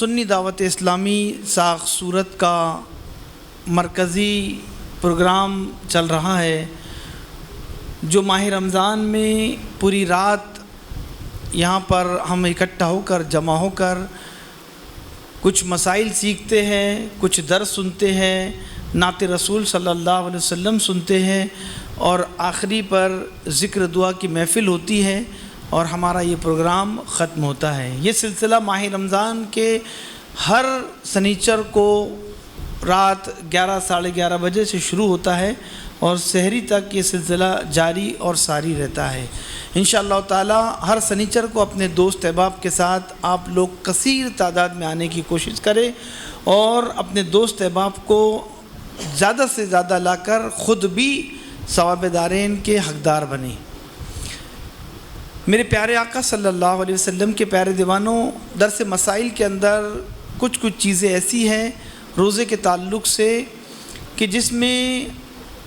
سنی دعوت اسلامی ساخ صورت کا مرکزی پروگرام چل رہا ہے، جو ماہ رمضان میں پوری رات یہاں پر ہم اکٹھا ہو کر جمع ہو کر کچھ مسائل سیکھتے ہیں، کچھ درس سنتے ہیں، نعت رسول صلی اللہ علیہ وسلم سنتے ہیں، اور آخری پر ذکر دعا کی محفل ہوتی ہے اور ہمارا یہ پروگرام ختم ہوتا ہے۔ یہ سلسلہ ماہ رمضان کے ہر سنیچر کو رات 11 ساڑھے 11 بجے سے شروع ہوتا ہے اور سحری تک یہ سلسلہ جاری اور ساری رہتا ہے۔ انشاءاللہ تعالی ہر سنیچر کو اپنے دوست احباب کے ساتھ آپ لوگ کثیر تعداد میں آنے کی کوشش کریں اور اپنے دوست احباب کو زیادہ سے زیادہ لا کر خود بھی ثواب دارین کے حقدار بنیں۔ میرے پیارے آقا صلی اللہ علیہ وسلم کے پیارے دیوانوں، درس مسائل کے اندر کچھ چیزیں ایسی ہیں روزے کے تعلق سے کہ جس میں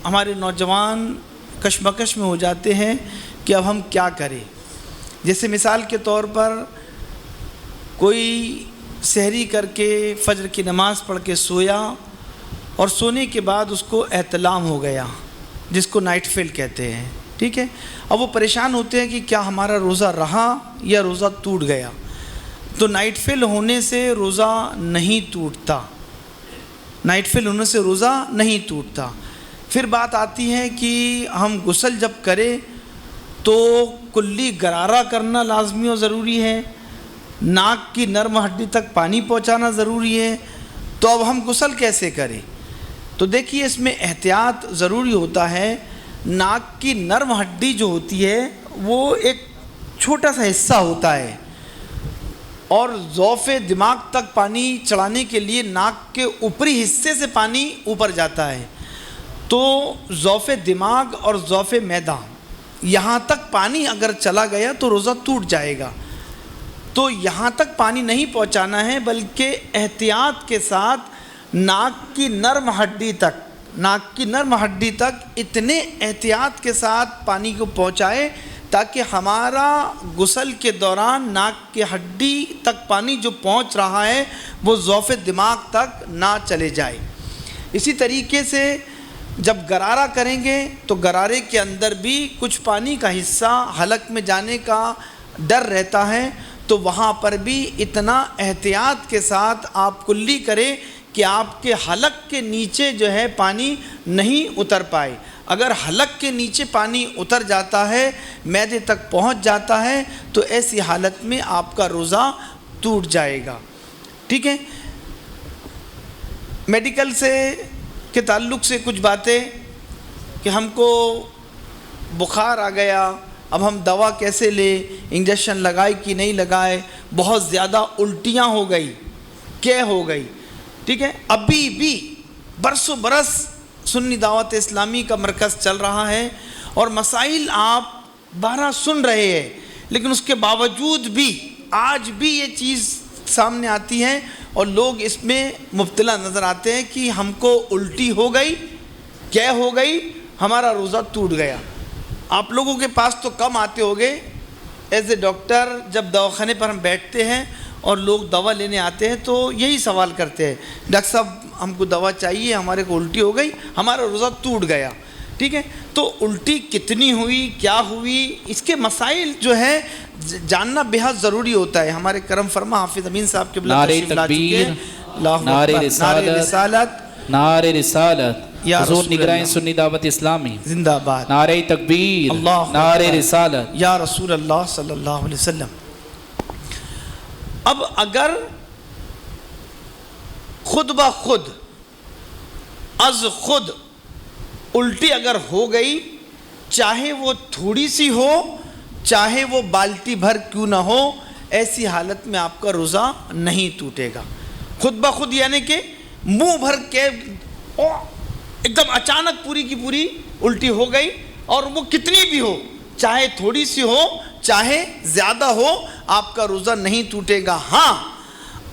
ہمارے نوجوان کشمکش میں ہو جاتے ہیں کہ اب ہم کیا کریں۔ جیسے مثال کے طور پر کوئی سحری کر کے فجر کی نماز پڑھ کے سویا اور سونے کے بعد اس کو احتلام ہو گیا، جس کو نائٹ فیل کہتے ہیں، ٹھیک ہے۔ اب وہ پریشان ہوتے ہیں کہ کیا ہمارا روزہ رہا یا روزہ ٹوٹ گیا۔ تو نائٹ فیل ہونے سے روزہ نہیں ٹوٹتا، نائٹ فیل ہونے سے روزہ نہیں ٹوٹتا۔ پھر بات آتی ہے کہ ہم غسل جب کریں تو کلی غرارہ کرنا لازمی اور ضروری ہے، ناک کی نرم ہڈی تک پانی پہنچانا ضروری ہے، تو اب ہم غسل کیسے کریں؟ تو دیکھیے اس میں احتیاط ضروری ہوتا ہے۔ ناک کی نرم ہڈی جو ہوتی ہے وہ ایک چھوٹا سا حصہ ہوتا ہے اور ضعف دماغ تک پانی چڑھانے کے لیے ناک کے اوپری حصے سے پانی اوپر جاتا ہے، تو ضعف دماغ اور ضعف معدہ یہاں تک پانی اگر چلا گیا تو روزہ ٹوٹ جائے گا۔ تو یہاں تک پانی نہیں پہنچانا ہے، بلکہ احتیاط کے ساتھ ناک کی نرم ہڈی تک اتنے احتیاط کے ساتھ پانی کو پہنچائے تاکہ ہمارا غسل کے دوران ناک کی ہڈی تک پانی جو پہنچ رہا ہے وہ ضعف دماغ تک نہ چلے جائے۔ اسی طریقے سے جب غرارہ کریں گے تو غرارے کے اندر بھی کچھ پانی کا حصہ حلق میں جانے کا ڈر رہتا ہے، تو وہاں پر بھی اتنا احتیاط کے ساتھ آپ کلی کریں کہ آپ کے حلق کے نیچے جو ہے پانی نہیں اتر پائے۔ اگر حلق کے نیچے پانی اتر جاتا ہے، معدے تک پہنچ جاتا ہے، تو ایسی حالت میں آپ کا روزہ ٹوٹ جائے گا، ٹھیک ہے۔ میڈیکل کے تعلق سے کچھ باتیں کہ ہم کو بخار آ گیا، اب ہم دوا کیسے لیں، انجیکشن لگائے کہ نہیں لگائے، بہت زیادہ الٹیاں ہو گئی، کیا ہو گئی، ٹھیک ہے۔ ابھی بھی برسوں برس سنی دعوت اسلامی کا مرکز چل رہا ہے اور مسائل آپ 12 سن رہے ہیں، لیکن اس کے باوجود بھی آج بھی یہ چیز سامنے آتی ہے اور لوگ اس میں مبتلا نظر آتے ہیں کہ ہم کو الٹی ہو گئی، کیا ہو گئی، ہمارا روزہ ٹوٹ گیا۔ آپ لوگوں کے پاس تو کم آتے ہوگے، ایز اے ڈاکٹر جب دواخانے پر ہم بیٹھتے ہیں اور لوگ دوا لینے آتے ہیں تو یہی سوال کرتے ہیں، ڈاکٹر صاحب ہم کو دوا چاہیے، ہمارے کو الٹی ہو گئی، ہمارا روزہ ٹوٹ گیا، ٹھیک ہے۔ تو الٹی کتنی ہوئی، کیا ہوئی، اس کے مسائل جو ہے جاننا بہت ضروری ہوتا ہے۔ ہمارے کرم فرما حافظ امین صاحب کے نعرہ تکبیر، نعرہ رسالت، نعرہ رسالت، حضور نگراں سنی دعوت اسلامی زندہ آباد، نعرہ تکبیر، نعرہ رسالت، یا رسول اللہ صلی اللہ علیہ وسلم۔ اب اگر خود بخود از خود الٹی اگر ہو گئی، چاہے وہ تھوڑی سی ہو، چاہے وہ بالٹی بھر کیوں نہ ہو، ایسی حالت میں آپ کا روزہ نہیں ٹوٹے گا۔ خود بخود یعنی کہ منہ بھر کے ایک دم اچانک پوری کی پوری الٹی ہو گئی، اور وہ کتنی بھی ہو، چاہے تھوڑی سی ہو چاہے زیادہ ہو، آپ کا روزہ نہیں ٹوٹے گا۔ ہاں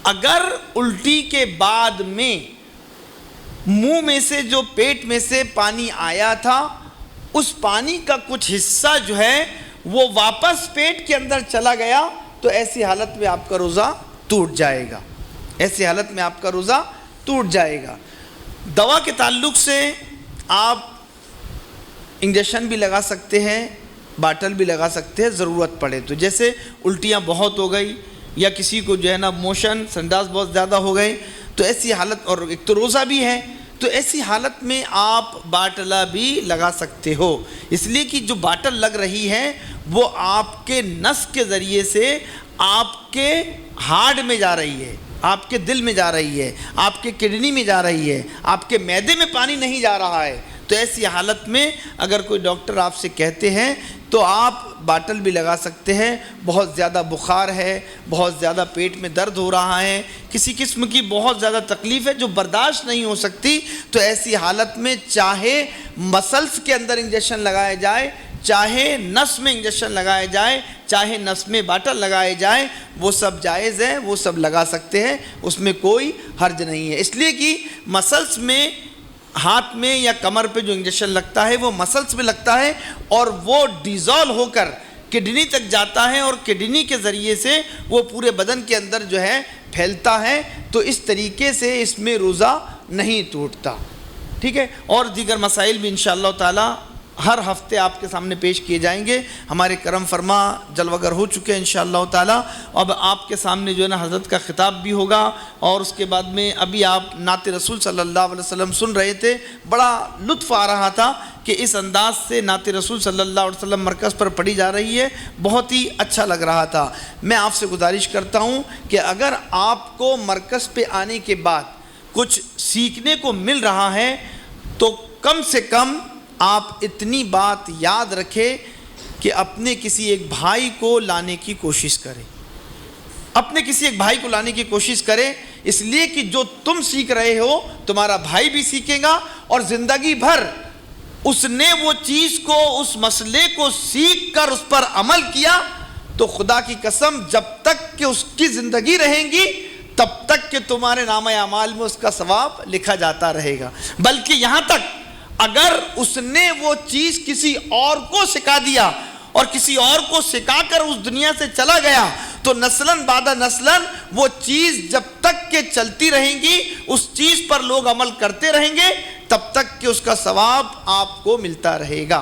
اگر الٹی کے بعد میں منہ میں سے جو پیٹ میں سے پانی آیا تھا، اس پانی کا کچھ حصہ جو ہے وہ واپس پیٹ کے اندر چلا گیا، تو ایسی حالت میں آپ کا روزہ ٹوٹ جائے گا، ایسی حالت میں آپ کا روزہ ٹوٹ جائے گا۔ دوا کے تعلق سے آپ انجیکشن بھی لگا سکتے ہیں، باٹل بھی لگا سکتے ہیں ضرورت پڑے تو، جیسے الٹیاں بہت ہو گئی یا کسی کو جو ہے نا موشن سنداز بہت زیادہ ہو گئے، تو ایسی حالت، اور ایک تو روزہ بھی ہے، تو ایسی حالت میں آپ باٹلہ بھی لگا سکتے ہو، اس لیے کہ جو باٹل لگ رہی ہے وہ آپ کے نس کے ذریعے سے آپ کے ہارٹ میں جا رہی ہے، آپ کے دل میں جا رہی ہے، آپ کے کڈنی میں جا رہی ہے، آپ کے معدے میں پانی نہیں جا رہا ہے۔ تو ایسی حالت میں اگر کوئی ڈاکٹر آپ سے کہتے ہیں تو آپ باٹل بھی لگا سکتے ہیں۔ بہت زیادہ بخار ہے، بہت زیادہ پیٹ میں درد ہو رہا ہے، کسی قسم کی بہت زیادہ تکلیف ہے جو برداشت نہیں ہو سکتی، تو ایسی حالت میں چاہے مسلس کے اندر انجیکشن لگائے جائے، چاہے نس میں انجیکشن لگائے جائے، چاہے نس میں باٹل لگائے جائیں، وہ سب جائز ہے، وہ سب لگا سکتے ہیں، اس میں کوئی حرج نہیں ہے۔ اس لیے کہ مسلس میں، ہاتھ میں یا کمر پہ جو انجیکشن لگتا ہے وہ مسلس میں لگتا ہے اور وہ ڈیزول ہو کر کڈنی تک جاتا ہے اور کڈنی کے ذریعے سے وہ پورے بدن کے اندر جو ہے پھیلتا ہے، تو اس طریقے سے اس میں روزہ نہیں ٹوٹتا، ٹھیک ہے۔ اور دیگر مسائل بھی انشاءاللہ تعالی ہر ہفتے آپ کے سامنے پیش کیے جائیں گے۔ ہمارے کرم فرما جلوہ گر ہو چکے ہیں انشاءاللہ تعالی، اب آپ کے سامنے جو ہے نا حضرت کا خطاب بھی ہوگا، اور اس کے بعد میں ابھی آپ نعت رسول صلی اللہ علیہ وسلم سن رہے تھے، بڑا لطف آ رہا تھا کہ اس انداز سے نعت رسول صلی اللہ علیہ وسلم مرکز پر پڑھی جا رہی ہے، بہت ہی اچھا لگ رہا تھا۔ میں آپ سے گزارش کرتا ہوں کہ اگر آپ کو مرکز پہ آنے کے بعد کچھ سیکھنے کو مل رہا ہے تو کم سے کم آپ اتنی بات یاد رکھیں کہ اپنے کسی ایک بھائی کو لانے کی کوشش کریں، اپنے کسی ایک بھائی کو لانے کی کوشش کریں، اس لیے کہ جو تم سیکھ رہے ہو تمہارا بھائی بھی سیکھے گا، اور زندگی بھر اس نے وہ چیز کو، اس مسئلے کو سیکھ کر اس پر عمل کیا، تو خدا کی قسم جب تک کہ اس کی زندگی رہیں گی تب تک کہ تمہارے نامہ اعمال میں اس کا ثواب لکھا جاتا رہے گا، بلکہ یہاں تک اگر اس نے وہ چیز کسی اور کو سکھا دیا اور کسی اور کو سکھا کر اس دنیا سے چلا گیا، تو نسلاً بعد نسلاً وہ چیز جب تک کہ چلتی رہیں گی، اس چیز پر لوگ عمل کرتے رہیں گے، تب تک کہ اس کا ثواب آپ کو ملتا رہے گا۔